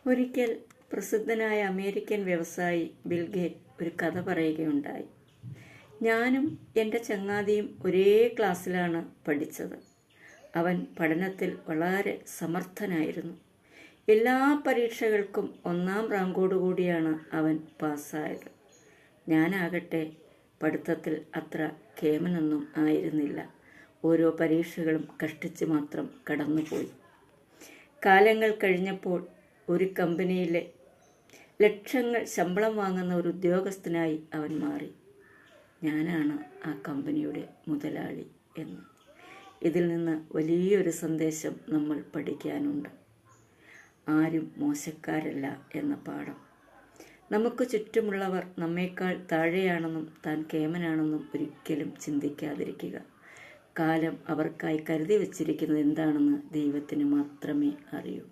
ഒരിക്കൽ പ്രസിദ്ധനായ അമേരിക്കൻ വ്യവസായി ബിൽ ഗേറ്റ് ഒരു കഥ പറയുകയുണ്ടായി. ഞാനും എൻ്റെ ചങ്ങാതിയും ഒരേ ക്ലാസ്സിലാണ് പഠിച്ചത്. അവൻ പഠനത്തിൽ വളരെ സമർത്ഥനായിരുന്നു. എല്ലാ പരീക്ഷകൾക്കും 1-ാം റാങ്കോടുകൂടിയാണ് അവൻ പാസ്സായത്. ഞാനാകട്ടെ പഠിത്തത്തിൽ അത്ര കേമനൊന്നും ആയിരുന്നില്ല. ഓരോ പരീക്ഷകളും കഷ്ടിച്ച് മാത്രം കടന്നുപോയി. കാലങ്ങൾ കഴിഞ്ഞപ്പോൾ ഒരു കമ്പനിയിലെ ലക്ഷങ്ങൾ ശമ്പളം വാങ്ങുന്ന ഒരു ഉദ്യോഗസ്ഥനായി അവൻ മാറി. ഞാനാണ് ആ കമ്പനിയുടെ മുതലാളി എന്ന്. ഇതിൽ നിന്ന് വലിയൊരു സന്ദേശം നമ്മൾ പഠിക്കാനുണ്ട്. ആരും മോശക്കാരല്ല എന്ന പാഠം. നമുക്ക് ചുറ്റുമുള്ളവർ നമ്മേക്കാൾ താഴെയാണെന്നും താൻ കേമനാണെന്നും ഒരിക്കലും ചിന്തിക്കാതിരിക്കുക. കാലം അവർക്കായി കരുതി വച്ചിരിക്കുന്നത് എന്താണെന്ന് ദൈവത്തിന് മാത്രമേ അറിയൂ.